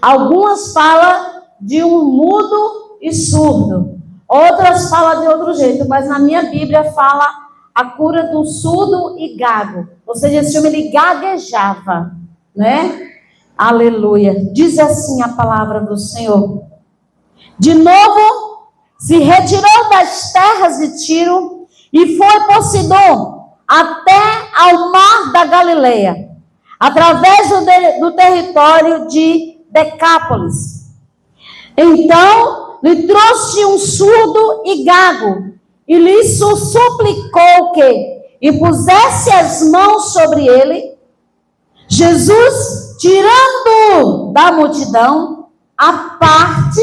Algumas falam de um mudo e surdo. Outras falam de outro jeito. Mas na minha Bíblia fala a cura do surdo e gago. Ou seja, esse homem ele gaguejava, né? Aleluia. Diz assim a palavra do Senhor. De novo, se retirou das terras de Tiro e foi por Sidom até ao mar da Galileia, através do território de Decápolis. Então, lhe trouxe um surdo e gago e lhe suplicou que impusesse as mãos sobre ele. Jesus, tirando-o da multidão, à parte,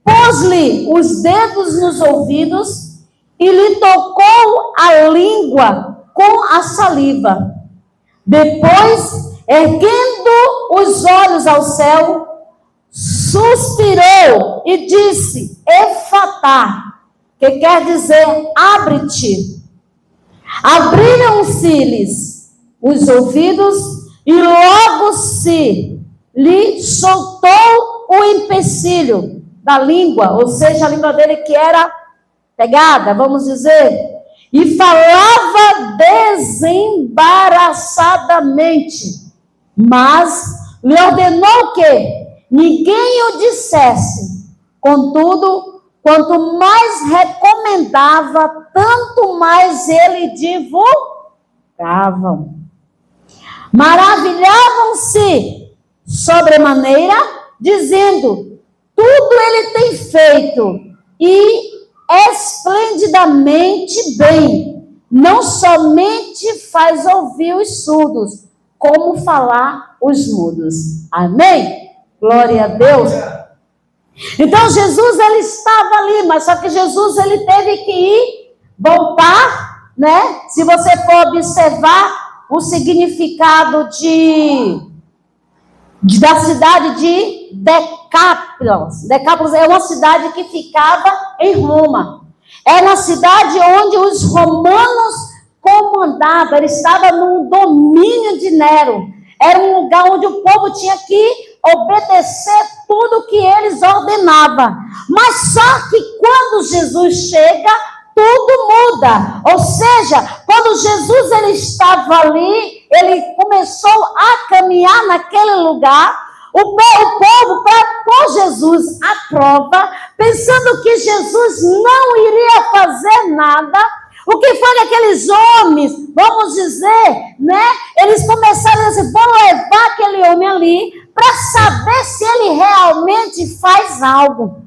pôs-lhe os dedos nos ouvidos e lhe tocou a língua com a saliva. Depois, erguendo os olhos ao céu, suspirou e disse, Efatá, que quer dizer, abre-te. Abriram-se-lhes os ouvidos e logo se lhe soltou o empecilho da língua, ou seja, a língua dele que era pegada, vamos dizer, e falava desembaraçadamente, mas lhe ordenou que ninguém o dissesse. Contudo, quanto mais recomendava, tanto mais ele divulgavam. Maravilhavam-se sobremaneira, dizendo, tudo ele tem feito, e esplendidamente bem, não somente faz ouvir os surdos, como falar os mudos. Amém? Glória a Deus. Então Jesus ele estava ali, mas só que Jesus ele teve que ir, voltar, né? Se você for observar o significado da cidade de Decápolis. Decápolis é uma cidade que ficava em Roma. Era uma cidade onde os romanos comandavam. Ele estava no domínio de Nero. Era um lugar onde o povo tinha que obedecer tudo que eles ordenavam. Mas só que quando Jesus chega, tudo muda. Ou seja, quando Jesus ele estava ali, ele começou a caminhar naquele lugar, o povo para pôr Jesus à prova, pensando que Jesus não iria fazer nada. O que foi aqueles homens, vamos dizer, né? Eles começaram a dizer, vão levar aquele homem ali para saber se ele realmente faz algo.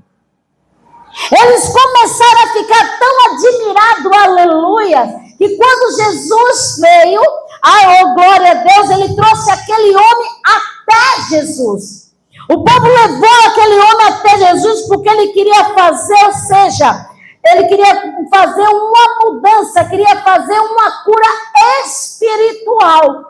Eles começaram a ficar tão admirados, aleluia, que quando Jesus veio, oh glória a Deus, ele trouxe aquele homem até Jesus. O povo levou aquele homem até Jesus porque ele queria fazer, ou seja, ele queria fazer uma mudança, queria fazer uma cura espiritual.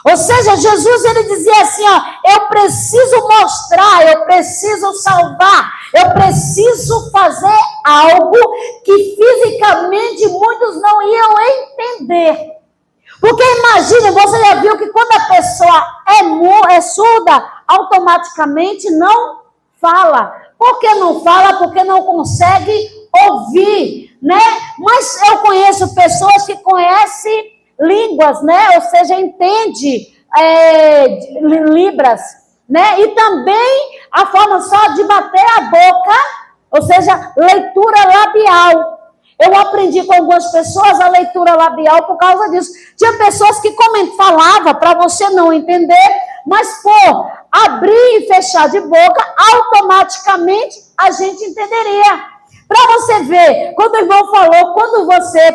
Ou seja, Jesus ele dizia assim, ó, eu preciso mostrar, eu preciso salvar, eu preciso fazer algo que fisicamente muitos não iam entender. Porque imagine, você já viu que quando a pessoa é surda, automaticamente não fala. Por que não fala? Porque não consegue ouvir, né? Mas eu conheço pessoas que conhecem línguas, né? Ou seja, entende libras, né? E também a forma só de bater a boca, ou seja, leitura labial. Eu aprendi com algumas pessoas a leitura labial por causa disso. Tinha pessoas que falavam para você não entender, mas por abrir e fechar de boca, automaticamente a gente entenderia. Para você ver, quando o irmão falou, quando você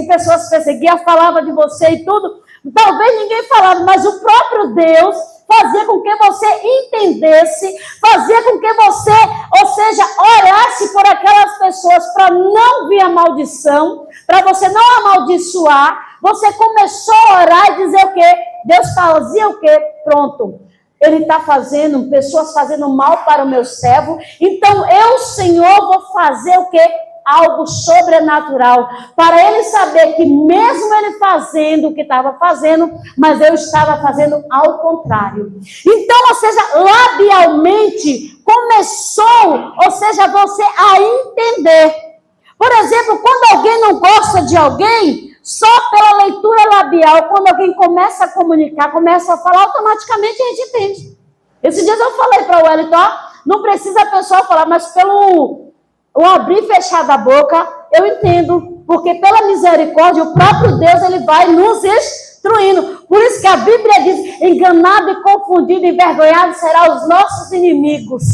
pessoas perseguiam, falava de você e tudo, talvez ninguém falava, mas o próprio Deus fazia com que você entendesse, fazia com que você, ou seja, orasse por aquelas pessoas para não vir a maldição, para você não amaldiçoar. Você começou a orar e dizer o quê? Deus fazia o quê? Pronto. Ele está fazendo, pessoas fazendo mal para o meu servo. Então, eu, Senhor, vou fazer o quê? algo sobrenatural, para ele saber que mesmo ele fazendo o que estava fazendo, mas eu estava fazendo ao contrário. Então, ou seja, labialmente começou, ou seja, você a entender. Por exemplo, quando alguém não gosta de alguém, só pela leitura labial, quando alguém começa a comunicar, começa a falar, automaticamente a gente entende. Esses dias eu falei para o Wellington, não precisa a pessoa falar, mas pelo o abrir e fechar da boca, eu entendo. Porque pela misericórdia, o próprio Deus, ele vai nos instruindo. Por isso que a Bíblia diz, enganado e confundido, envergonhado serão os nossos inimigos.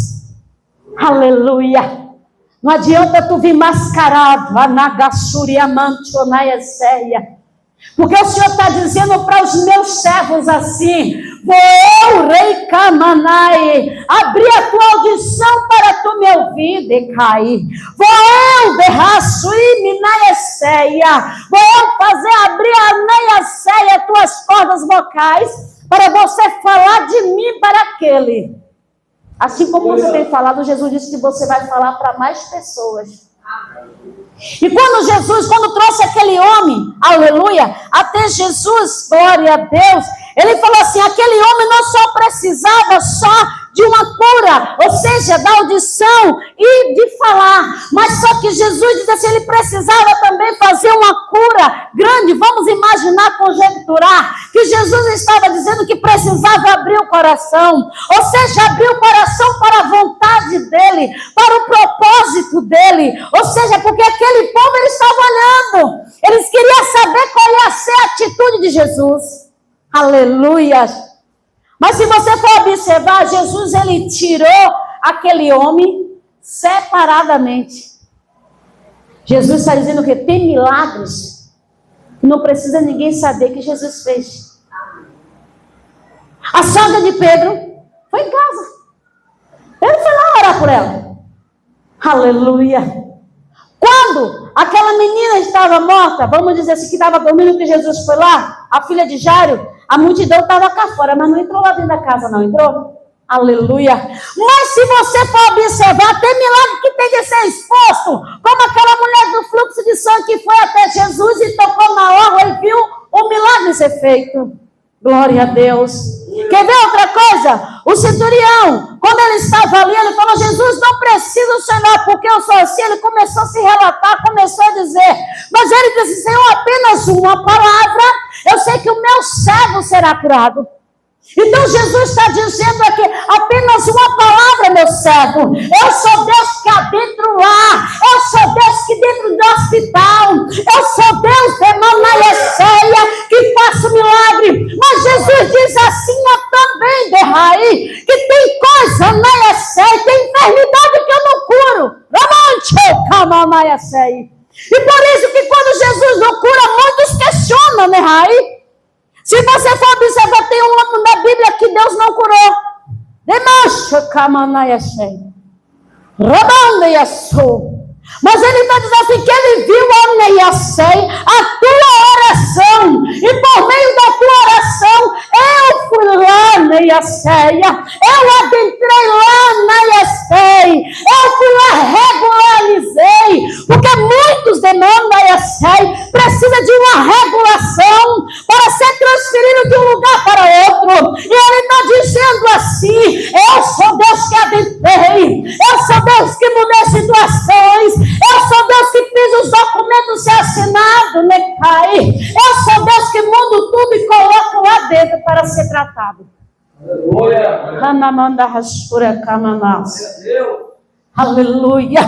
Aleluia. Não adianta tu vir mascarado, porque o Senhor está dizendo para os meus servos assim, vou eu, rei Kamanai, abrir a tua audição para tu me ouvir, decai. Vou eu, derraçui, minaesseia, vou eu fazer abrir a neiasseia, tuas cordas vocais, para você falar de mim para aquele. Assim como você tem falado, Jesus disse que você vai falar para mais pessoas. E quando trouxe aquele homem, aleluia, até Jesus, glória a Deus, ele falou assim, aquele homem não só precisava só de uma cura, ou seja, da audição e de falar, mas só que Jesus disse assim, ele precisava também fazer uma cura grande. Vamos imaginar, conjecturar, que Jesus estava dizendo que precisava abrir o coração, ou seja, abrir o coração para a vontade dele, para o propósito dele, ou seja, porque aquele povo, ele estava olhando, eles queriam saber qual ia ser a atitude de Jesus, aleluia. Mas se você for observar, Jesus, ele tirou aquele homem separadamente. Jesus está dizendo que tem milagres que não precisa ninguém saber que Jesus fez. A sogra de Pedro foi em casa. Ele foi lá orar por ela. Aleluia. Quando aquela menina estava morta, vamos dizer assim, que estava dormindo, que Jesus foi lá, a filha de Jairo, a multidão estava cá fora, mas não entrou lá dentro da casa, não entrou? Aleluia. Mas se você for observar, tem milagre que tem de ser exposto, como aquela mulher do fluxo de sangue que foi até Jesus e tocou na orla e viu o milagre ser feito. Glória a Deus. Quer ver outra coisa? O centurião, quando ele estava ali, ele falou, Jesus, não precisa o Senhor, porque eu sou assim. Ele começou a se relatar, começou a dizer, mas ele disse, Senhor, apenas uma palavra, eu sei que o meu servo será curado. Então Jesus está dizendo aqui, apenas uma palavra, meu servo. Eu sou Deus que adentro lá. Eu sou Deus que dentro do hospital. Eu sou Deus de Manaesseia, que faço milagre. Mas Jesus diz assim, eu também, de raiz, que tem coisa na Esseia, tem enfermidade que eu não curo. E por isso que quando Jesus não cura, muitos questionam, né, raiz? Se você for observar, tem um ano na Bíblia que Deus não curou. Mas ele está dizendo assim, que ele viu a tua oração. E por meio da tua oração, eu fui lá na Iaceia. Eu adentrei lá na Iaceia. Eu fui lá, regularizei. Porque muitos demônios da Iaceia precisam de uma regulação para ser transferido de um lugar para outro. E ele está dizendo assim, eu sou Deus que adentrei. Eu sou Deus que mudei situações. Eu sou Deus que fiz os documentos ser assinados, né, Pai? Eu sou Deus que mudo tudo e coloco lá dentro para ser tratado. Aleluia. Aleluia.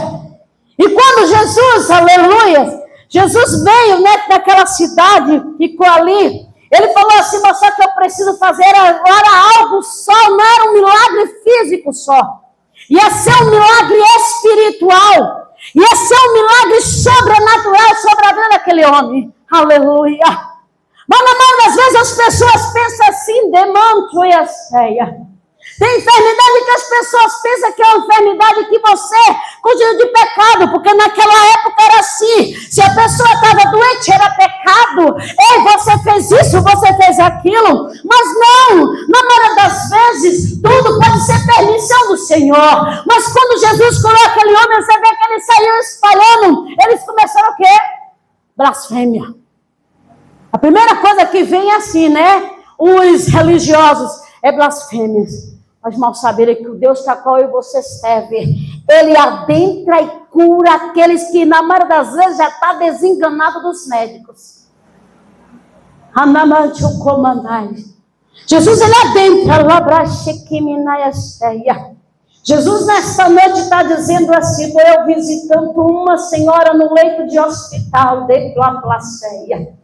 E quando Jesus, aleluia, Jesus veio, né, daquela cidade, ficou ali, ele falou assim, mas só que eu preciso fazer agora algo só, não era um milagre físico só. Ia ser um milagre espiritual. Ia ser um milagre sobrenatural sobre a vida daquele homem. Aleluia. Mas na maioria das vezes as pessoas pensam assim, demanto e a ceia. Tem enfermidade que as pessoas pensam que é uma enfermidade que você continua de pecado, porque naquela época era assim. Se a pessoa estava doente, era pecado. Ei, você fez isso, você fez aquilo. Mas não, na maioria das vezes, tudo pode ser permissão do Senhor. Mas quando Jesus curou aquele homem, você vê que ele saiu espalhando. confessar o quê? Blasfêmia. A primeira coisa que vem assim, né? Os religiosos é blasfêmia. Mas mal saberem que o Deus que a qual eu e você serve, Ele adentra e cura aqueles que na maioria das vezes já está desenganado dos médicos. Jesus, Ele adentra. Jesus nesta noite está dizendo assim, estou eu visitando uma senhora no leito de hospital de Placeia.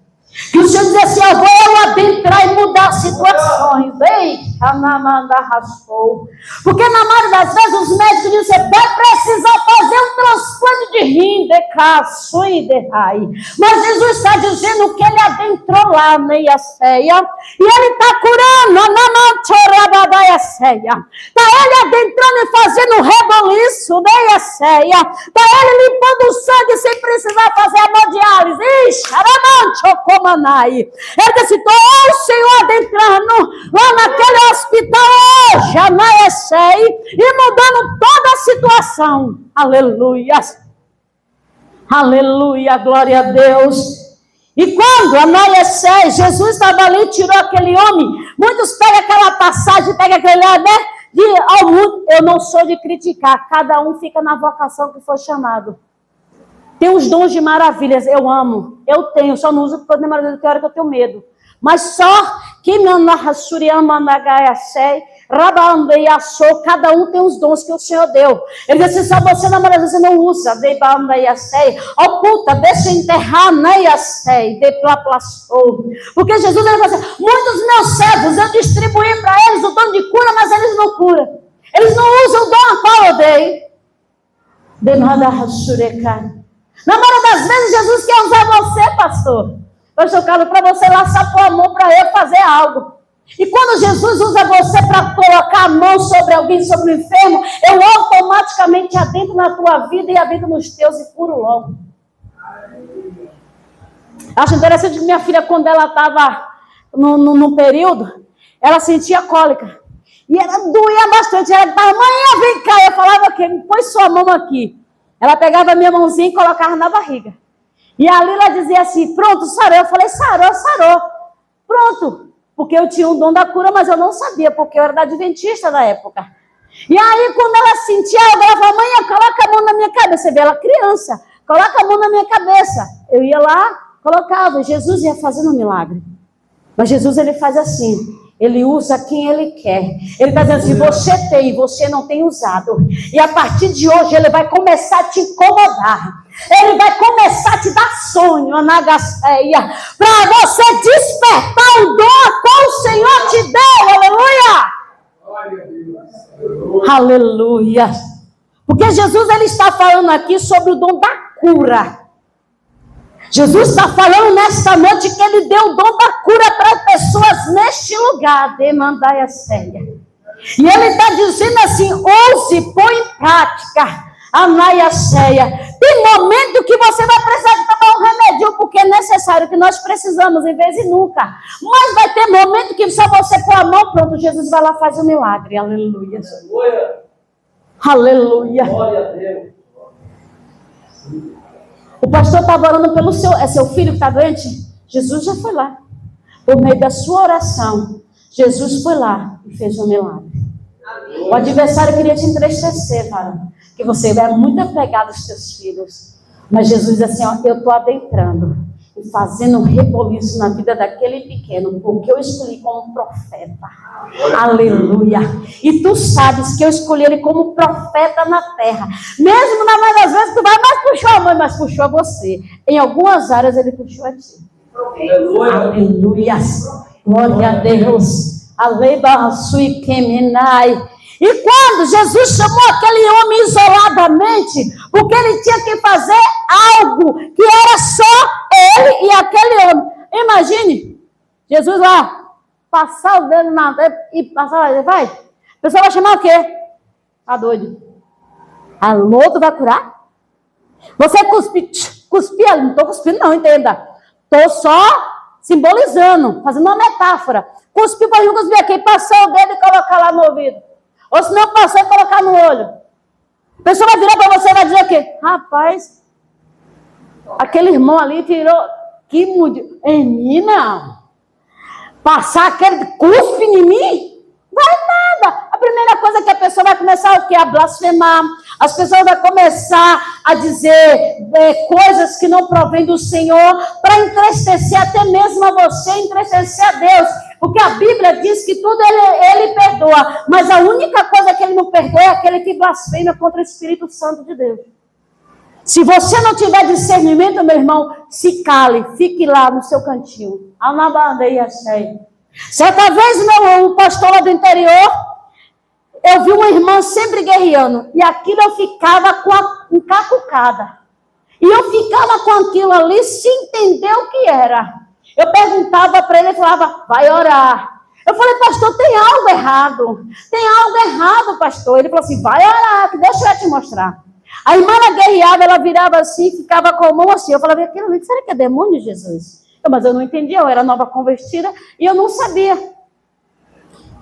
Que o Senhor diz assim, eu vou adentrar e mudar situações. Ei, porque na maioria das vezes os médicos dizem, você vai precisar fazer um transplante de rim, de caço e de rai. Mas Jesus está dizendo que Ele adentrou lá, Neia Ceia, e Ele está curando, está Ele adentrando e fazendo reboliço, Neia Ceia, está Ele limpando o sangue sem precisar fazer hemodiálise. Ixi, Ele disse, o Senhor adentrando lá naquele hospital hoje, e mudando toda a situação. Aleluia. Aleluia, glória a Deus. E quando Anaísei, Jesus estava ali, tirou aquele homem, muitos pegam aquela passagem, pegam aquele né? Eu não sou de criticar, cada um fica na vocação que foi chamado. Tem os dons de maravilhas, eu amo, eu tenho, só não uso porque eu tenho maravilha, tem hora que eu tenho medo. Mas só que cada um tem os dons que o Senhor deu. Ele disse, só você na maioria você não usa, oculta, deixa enterrar, porque Jesus ele falou assim, muitos meus servos eu distribuí para eles o dom de cura, mas eles não curam. Eles não usam o dom a qual eu dei. Na maioria das vezes, Jesus quer usar você, pastor Carlos, para você laçar a mão para eu fazer algo. E quando Jesus usa você para colocar a mão sobre alguém, sobre o enfermo, eu automaticamente adentro na tua vida e adentro nos teus e curo logo. Acho interessante que minha filha, quando ela estava no período, ela sentia cólica. E ela doía bastante. Ela falava, mãe, vem cá. Eu falava, põe sua mão aqui. Ela pegava a minha mãozinha e colocava na barriga. E a Lila dizia assim, pronto, sarou. Eu falei, sarou. Pronto. Porque eu tinha um dom da cura, mas eu não sabia, porque eu era da adventista da época. E aí, quando ela sentia algo, ela falava, mãe, coloca a mão na minha cabeça. Você vê ela criança, coloca a mão na minha cabeça. Eu ia lá, colocava. Jesus ia fazendo um milagre. Mas Jesus, ele faz assim. Ele usa quem Ele quer. Ele está dizendo assim, você tem e você não tem usado. E a partir de hoje Ele vai começar a te incomodar. Ele vai começar a te dar sonho, Anagaceia, para você despertar o dom que o Senhor te deu. Aleluia. Aleluia. Porque Jesus ele está falando aqui sobre o dom da cura. Jesus está falando nesta noite que Ele deu o dom da cura para as pessoas neste lugar. Demandai a séria. E Ele está dizendo assim, ouse, põe em prática. Amai a ceia. Tem momento que você vai precisar de tomar um remédio, porque é necessário, que nós precisamos, em vez de nunca. Mas vai ter momento que só você pôr a mão, pronto, Jesus vai lá e faz o milagre. Aleluia. Aleluia. Glória a Deus. O pastor estava orando pelo seu filho que está doente. Jesus já foi lá. Por meio da sua oração, Jesus foi lá e fez um milagre. Amém. O adversário queria te entristecer, varão. Que você é muito apegado aos seus filhos. Mas Jesus diz assim, eu estou adentrando e fazendo um reboliço na vida daquele pequeno, porque eu escolhi como profeta. Aleluia. E tu sabes que eu escolhi ele como profeta na terra. Mesmo na maioria das vezes tu vai, mas puxou a mãe, mas puxou a você. Em algumas áreas ele puxou a ti. Aleluia. Glória a Deus. Aleluia. E quando Jesus chamou aquele homem isoladamente, porque ele tinha que fazer algo que era só ele e aquele homem. Imagine, Jesus lá, passar o dedo na e passar, vai. A pessoa vai chamar o quê? Tá doido. Alô, tu vai curar? Você cuspir, não estou cuspindo não, entenda. Estou só simbolizando, fazendo uma metáfora. Cuspir, pode não cuspir aqui, passar o dedo e colocar lá no ouvido. Ou se não passar e colocar no olho. A pessoa vai virar para você e vai dizer o quê? Rapaz, Aquele irmão ali virou, que mudou. Menina, passar aquele cuspe em mim? Vai nada. A primeira coisa que a pessoa vai começar o quê? A blasfemar. As pessoas vão começar a dizer coisas que não provêm do Senhor, para entristecer até mesmo a você, entristecer a Deus. Porque a Bíblia diz que tudo ele perdoa, mas a única coisa que ele não perdoa é aquele que blasfema contra o Espírito Santo de Deus. Se você não tiver discernimento, meu irmão, se cale, fique lá no seu cantinho. Certa vez, um pastor lá do interior, eu vi uma irmã sempre guerreando, e aquilo eu ficava encacucada. E eu ficava com aquilo ali sem entender o que era. Eu perguntava para ele, falava, vai orar. Eu falei, pastor, tem algo errado. Tem algo errado, pastor. Ele falou assim, vai orar, que deixa eu te mostrar. A irmã ela guerreava, ela virava assim, ficava com a mão assim. Eu falava, aquilo ali, será que é demônio, Jesus? Mas eu não entendia, eu era nova convertida e eu não sabia.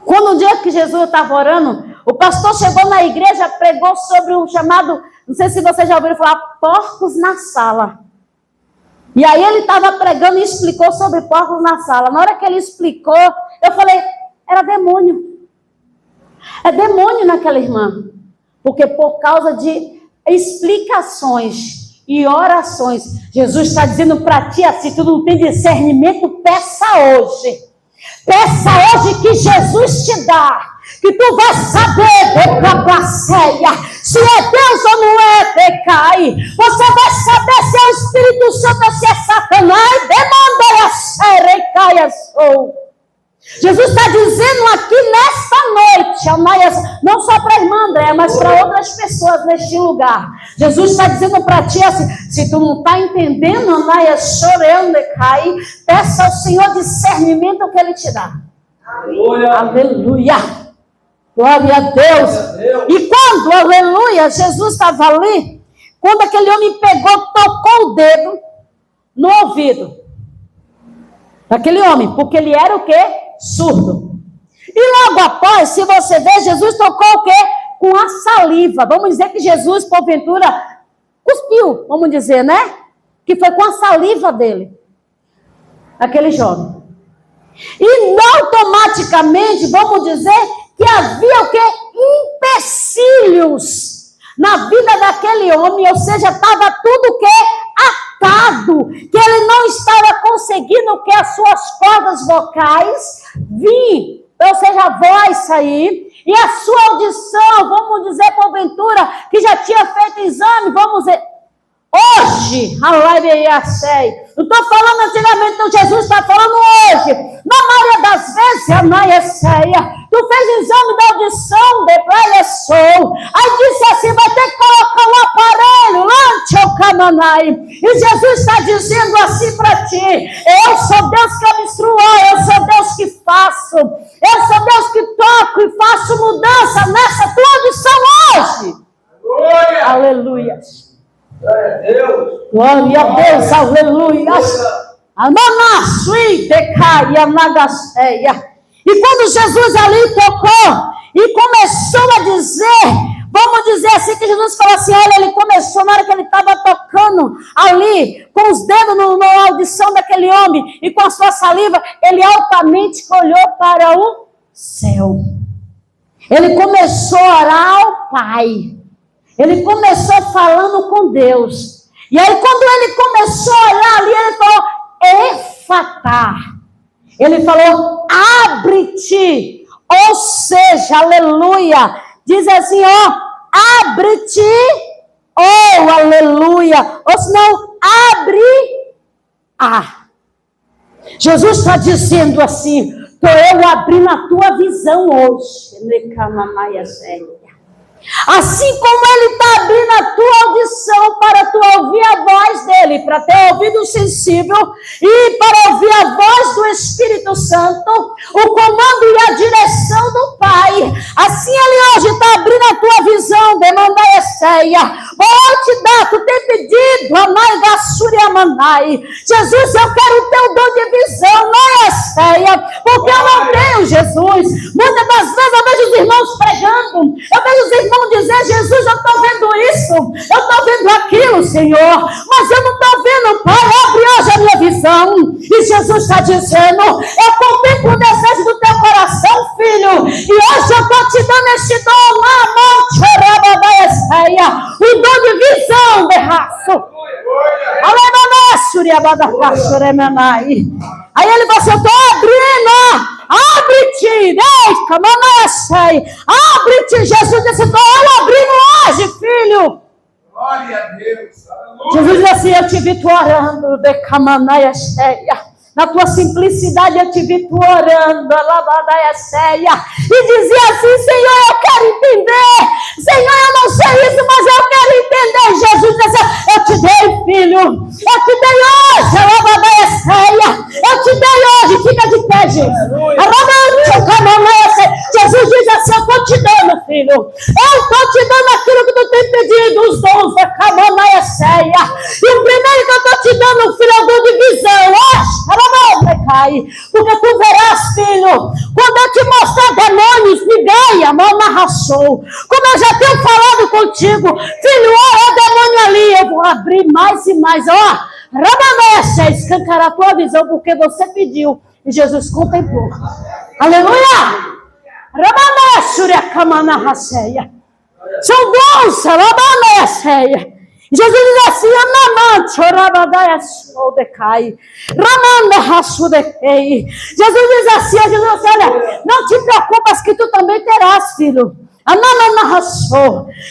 Quando um dia que Jesus estava orando, o pastor chegou na igreja, pregou sobre um chamado, não sei se vocês já ouviram falar, porcos na sala. E aí ele estava pregando e explicou sobre porcos na sala. Na hora que ele explicou, eu falei, era demônio. É demônio naquela irmã. Porque por causa de explicações e orações, Jesus está dizendo para ti, se tu não tem discernimento, peça hoje. Peça hoje que Jesus te dá. Que tu vai saber da placeia se é Deus ou não é, decai. Você vai saber se é o Espírito Santo ou se é Satanás. Demanda a séria e caia sou. Jesus está dizendo aqui nesta noite, não só para a irmã Andréa, mas para outras pessoas neste lugar. Jesus está dizendo para ti assim, se tu não está entendendo, Anaia chorando e cai, peça ao Senhor discernimento que Ele te dá. Aleluia. Aleluia. Glória a Deus. E quando, aleluia, Jesus estava ali, quando aquele homem pegou, tocou o dedo no ouvido daquele homem, porque ele era o quê? Surdo. E logo após, se você ver, Jesus tocou o quê? Com a saliva. Vamos dizer que Jesus, porventura, cuspiu, vamos dizer, né? Que foi com a saliva dele, aquele jovem. E automaticamente, vamos dizer, que havia o quê? Empecilhos na vida daquele homem, ou seja, estava tudo o quê? Atado, que ele não estava conseguindo que as suas cordas vocais vir, ou seja, a voz sair, e a sua audição, vamos dizer, porventura, que já tinha feito exame, vamos dizer, hoje, não estou falando antigamente, então Jesus está falando hoje, na maioria das vezes, tu fez exame da audição, aí disse assim, vai ter que colocar um aparelho, e Jesus está dizendo assim para ti, eu sou Deus que abençoa, eu sou Deus que faço, eu sou Deus que toco e faço mudança nessa tua audição hoje. Aleluia. Glória a Deus, aleluia. E quando Jesus ali tocou e começou a dizer, vamos dizer assim, que Jesus falou assim, olha, ele começou, na hora que ele estava tocando ali, com os dedos na audição daquele homem e com a sua saliva, ele altamente olhou para o céu. Ele começou a orar ao Pai. Ele começou falando com Deus. E aí quando ele começou a olhar ali, ele falou, Efatá. Ele falou, abre-te. Ou seja, aleluia. Diz assim, abre-te. Oh, aleluia. Ou senão, abre. Jesus está dizendo assim, estou eu abrindo a tua visão hoje. Assim como Ele está abrindo a tua audição para tu ouvir a voz dEle, para ter ouvido sensível e para ouvir a voz do Espírito Santo, o comando e a direção do Pai. Assim Ele hoje está abrindo a tua visão, demanda Esseia, Vou te dar, tu tem pedido, Amai Gassuri Amanai. Jesus, eu quero o teu dom de visão, não é ceia, porque eu não tenho, Jesus. Muitas das vezes eu vejo os irmãos pregando, eu vejo os irmãos dizer, Jesus, eu estou vendo isso, eu estou vendo aquilo, Senhor, mas eu não estou vendo, Pai, abre hoje a minha visão. E Jesus está dizendo, eu contemplo o desejo do teu coração, filho, e hoje eu estou te dando este dom, o dom de visão, berraço. Aí ele falou assim, eu estou abrindo, abre-te, abre-te. Jesus disse, estou abrindo hoje, filho. Glória a Deus. Jesus disse assim, eu te vi tu orando, decamanaia cheia. Na tua simplicidade eu te vi tu orando, alabadaia ceia, e dizia assim, Senhor, eu quero entender, Senhor, eu não sei isso, mas eu quero entender. Jesus disse, eu te dei, filho, eu te dei hoje, alabadaia ceia, eu te dei hoje, fica de pé, Jesus. Jesus diz assim, eu estou te dando, filho, eu estou te dando aquilo que tu tem pedido, os dons da camanaia ceia, e o primeiro que eu estou te dando, filho, é o dom de visão, porque tu verás, filho, quando eu te mostrar demônios, me ganha, mal narração. Como eu já tenho falado contigo, filho, ó, demônio ali, eu vou abrir mais e mais, ó, Rabanecha, escancarar a tua visão, porque você pediu e Jesus contemplou. Aleluia! Rabanecha, Kamanahasseia. São bons, Rabanecha. Jesus diz assim, Jesus diz assim, olha, não te preocupas que tu também terás, filho.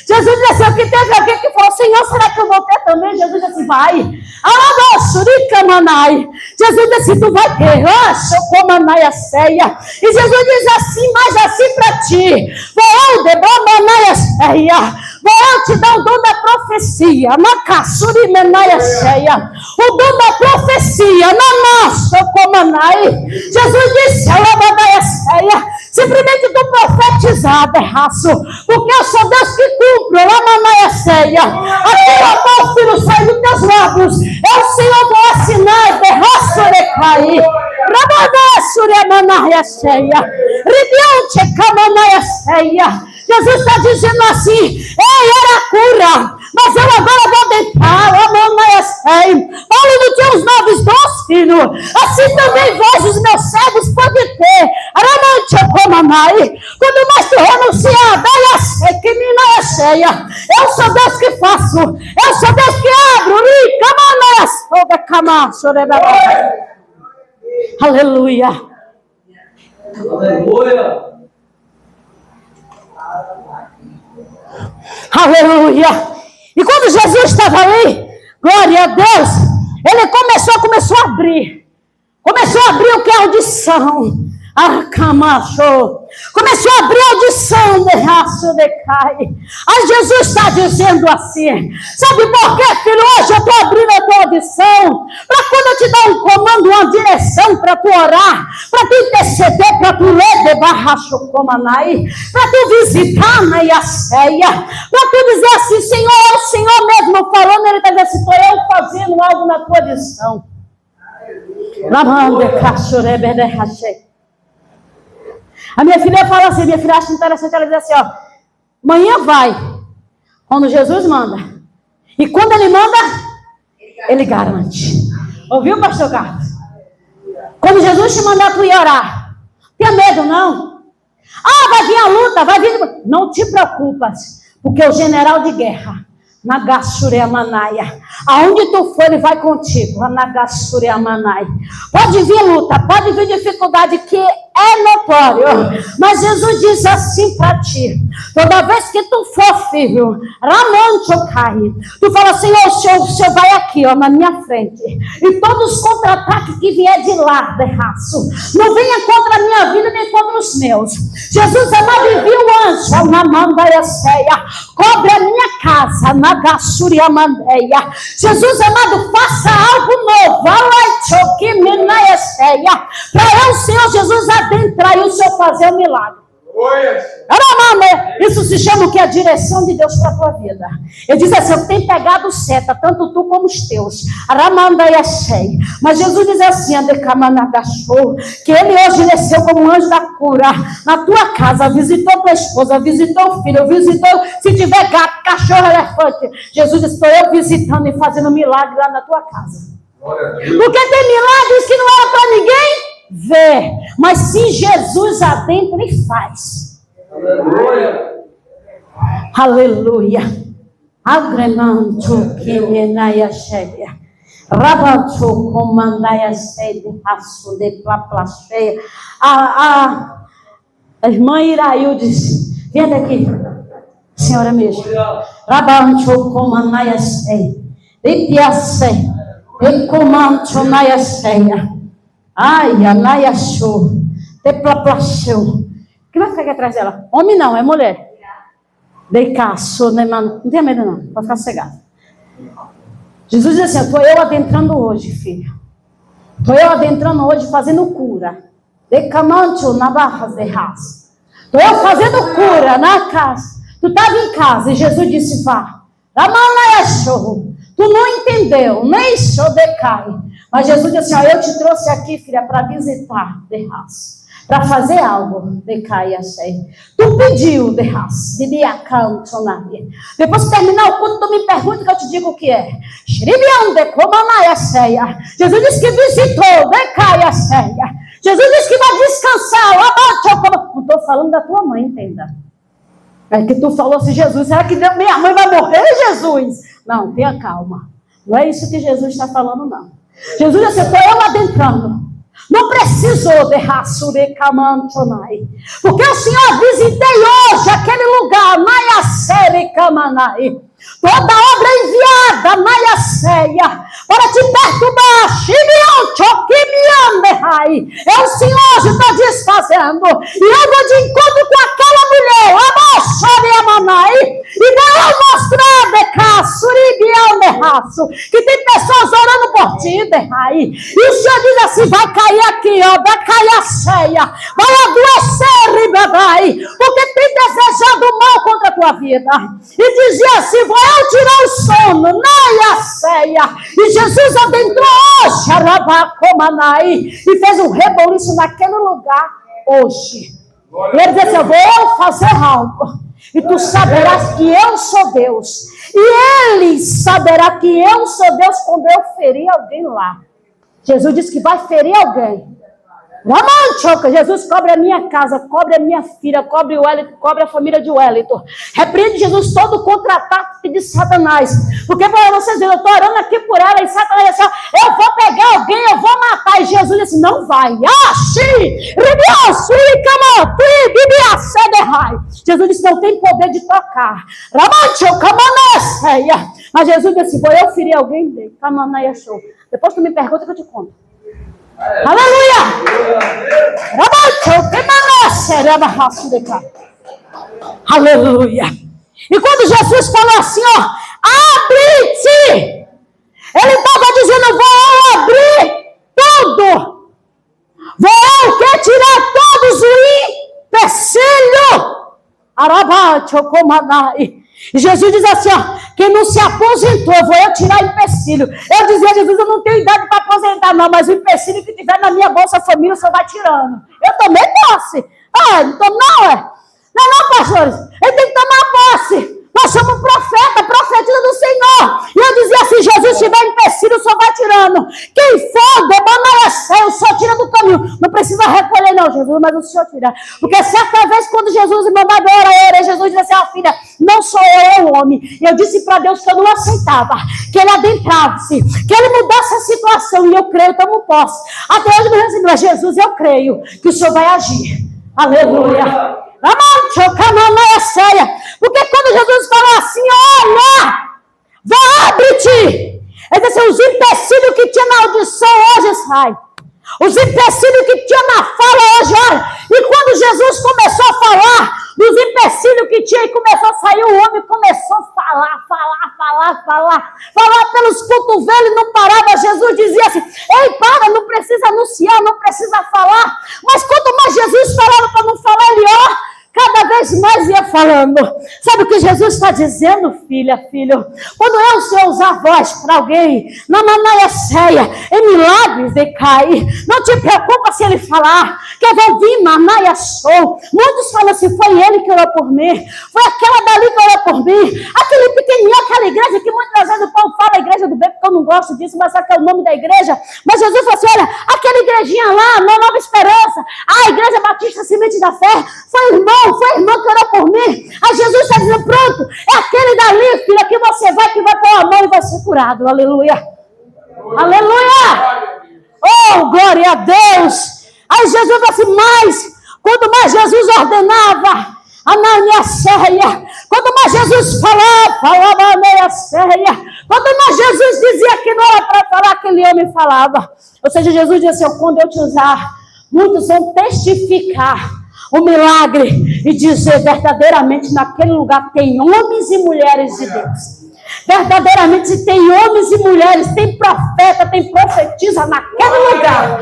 Jesus diz assim, o que teve alguém que falou, Senhor, será que eu vou ter também? Jesus diz assim, vai. Jesus diz assim, tu vai ter. E Jesus diz assim, mas assim para ti. Vou te dar o dom da profecia. O dom da profecia. Jesus disse, simplesmente tu profetizar, berraço, porque eu sou Deus que cumpre. Aquilo, meu filho, sai dos teus lábios. Eu, Senhor, vou assinar, berraço, recai. Jesus está dizendo assim, ei, era cura, mas eu agora vou deitar, Paulo não tinha os novos dons, filho, assim também vós, os meus servos, podem ter, quando mais tu renunciar, eu sou Deus que faço, eu sou Deus que abro, aleluia. Aleluia. Aleluia. E quando Jesus estava ali, glória a Deus, ele começou a abrir. Começou a abrir o que é audição. Começou a abrir a audição de raço de cai. Aí Jesus está dizendo assim, sabe por quê, filho? Hoje eu estou abrindo a tua audição, para quando eu te dar um comando, uma direção para tu orar, para tu interceder, para tu ler de barracho comanai, para tu visitar na Iaceia, para tu dizer assim, Senhor, é o Senhor mesmo falando, ele está dizendo assim, estou eu fazendo algo na tua audição. A minha filha fala assim, minha filha acha interessante, ela diz assim, ó, amanhã vai, quando Jesus manda. E quando ele manda, ele garante. Ouviu, pastor Carlos? Quando Jesus te mandar tu ir orar, tenha medo não. Ah, vai vir a luta, vai vir... Não te preocupas, porque o general de guerra, Nagassureamanaia, aonde tu for, ele vai contigo. Nagassureamanai. Pode vir luta, pode vir dificuldade, que é notório, mas Jesus diz assim para ti, toda vez que tu for, filho, tu fala, Senhor, o Senhor vai aqui, ó, na minha frente, e todos os contra-ataques que vier de lá, berraço, não venha contra a minha vida, nem contra os meus. Jesus amado, envia o anjo, na mandaia, cobre a minha casa, na gassuriamandeia. Jesus amado, faça algo novo, para eu, Senhor Jesus, adentrar e o Senhor fazer o milagre. Isso se chama o que? A direção de Deus para a tua vida. Ele diz assim: eu tenho pegado seta, tanto tu como os teus. Mas Jesus diz assim: que ele hoje desceu como um anjo da cura na tua casa, visitou tua esposa, visitou o filho, visitou, se tiver gato, cachorro, elefante. Jesus disse: estou eu visitando e fazendo milagre lá na tua casa. Porque tem milagres que não era para ninguém ver, mas se Jesus adentra, ele faz. Aleluia. Agremanto que menaia cheia. Rabanto comandaia sede raço de plaplacheia. A irmã Iraildes, vem daqui, senhora mesmo. Rabanto comandaia cheia. De piace. De comanto naia cheia. Ai, a naia show. De plaplacheu. Quem vai ficar aqui atrás dela? Homem não, é mulher. Dei caço, né, mano? Não tenha medo não, pode ficar cegado. Jesus diz assim: estou eu adentrando hoje, filho. Estou eu adentrando hoje fazendo cura. De camancho na barra de raça. Estou eu fazendo cura na casa. Tu estava em casa e Jesus disse: vá. Tu não entendeu, nem sou decai. Mas Jesus disse assim: eu te trouxe aqui, filha, para visitar de raça. Para fazer algo, decai a cheia. Tu pediu, de raça, de biacantonaria. Depois que terminar o culto, tu me pergunta que eu te digo o que é. Jesus disse que visitou, decai a cheia. Jesus disse que vai descansar. Não estou falando da tua mãe, entenda. É que tu falou assim: Jesus, será que minha mãe vai morrer, Jesus? Não, tenha calma. Não é isso que Jesus está falando, não. Jesus disse: estou eu adentrando. Não precisou de raço de camantonai. Porque o Senhor visitei hoje aquele lugar, Naiacere Camanai. Toda obra enviada, Naiaceia, para te perturbar, é o Senhor que está desfazendo. E eu vou de encontro com aquela mulher, e vou mostrar que tem pessoas orando por ti, e o Senhor diz assim: vai cair aqui, ó, vai cair a ceia, vai adoecer, porque tem desejado mal contra a tua vida. E dizia assim: vou eu tirar o sono, a ceia. E Jesus adentrou hoje, e fez um reboliço naquele lugar hoje. E ele disse assim: eu vou fazer algo. E tu saberás que eu sou Deus. E ele saberá que eu sou Deus quando eu ferir alguém lá. Jesus disse que vai ferir alguém. Jesus cobre a minha casa, cobre a minha filha, cobre o Wellington, cobre a família de Wellington. Repreende, Jesus, todo o contra-ataque de Satanás. Porque para vocês verem, eu estou orando aqui por ela, e Satanás disse: eu vou pegar alguém, eu vou matar. E Jesus disse: não vai. Jesus disse: não tem poder de tocar. Mas Jesus disse: vou eu ferir alguém dele. Depois tu me pergunta que eu te conto. Aleluia! Aleluia! E quando Jesus falou assim, ó, abre-te! Ele estava dizendo: vou abrir tudo! Vou tirar todos os empecilhos! E Jesus diz assim, ó: quem não se aposentou, vou eu tirar empecilho. Eu dizia: Jesus, eu não tenho idade para aposentar não, mas o empecilho que tiver na minha Bolsa Família, o senhor vai tirando. Eu tomei posse. Não tomo não, Não, pastores. Ele tem que tomar posse. Nós somos profetisa do Senhor. E eu dizia assim: Jesus, se tiver empecilho, o senhor vai tirando. Quem for, o senhor tira do caminho. Não precisa recolher não, Jesus, mas o senhor tira. Porque certa vez, quando Jesus me mandava orar, Jesus disse assim: filha, não sou eu, é o homem. E eu disse para Deus que eu não aceitava, que ele adentrasse, que ele mudasse a situação. E eu creio, tomo posse. Até hoje me recebi: Jesus, eu creio que o senhor vai agir. Aleluia. Porque quando Jesus falou assim: olha, abre-te, ele disse: os empecilhos que tinha na audição hoje sai, os empecilhos que tinha na fala hoje, olha. E quando Jesus começou a falar dos empecilhos que tinha, e começou a sair, o homem começou a falar pelos cotovelos, não parava. Jesus dizia assim: ei, para, não precisa anunciar, não precisa falar. Mas quanto mais Jesus falava para não falar, ele, vez mais ia falando. Sabe o que Jesus está dizendo, filha, filho? Quando o Senhor usar a voz para alguém, na Manaia-Ceia, em milagres decai. Não te preocupa se ele falar, que eu vou vir, Manaia sou. Muitos falam assim, foi ele que orou por mim, foi aquela dali que orou por mim, aquele pequenininho, aquela igreja que muitas vezes o povo fala a igreja do bem, porque eu não gosto disso, mas sabe que é o nome da igreja. Mas Jesus falou assim, olha, aquela igrejinha lá, na Nova Esperança, a Igreja Batista Semente da Fé, foi irmão que orou por mim. Aí Jesus está dizendo, pronto, é aquele dali, filha, que você vai, que vai pôr a mão e vai ser curado. Aleluia. Aleluia. Oh, glória a Deus. Aí Jesus falou assim, mas, quanto mais Jesus ordenava, Manaia-Ceia, quanto mais Jesus falava Manaia-Ceia, quanto mais Jesus dizia que não era para falar, aquele homem falava. Ou seja, Jesus disse assim, quando eu te usar, muitos vão testificar o milagre e dizer verdadeiramente naquele lugar tem homens e mulheres de Deus. Verdadeiramente tem homens e mulheres, tem profeta, tem profetisa naquele lugar.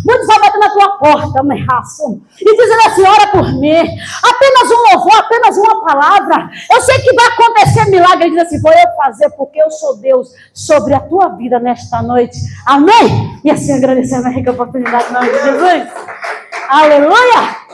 Muitos vão bater na tua porta, e dizendo assim, ora por mim. Apenas um louvor, apenas uma palavra. Eu sei que vai acontecer milagre. Ele diz assim, vou eu fazer, porque eu sou Deus sobre a tua vida nesta noite. Amém? E assim agradecendo a rica oportunidade em nome de Jesus. Aleluia.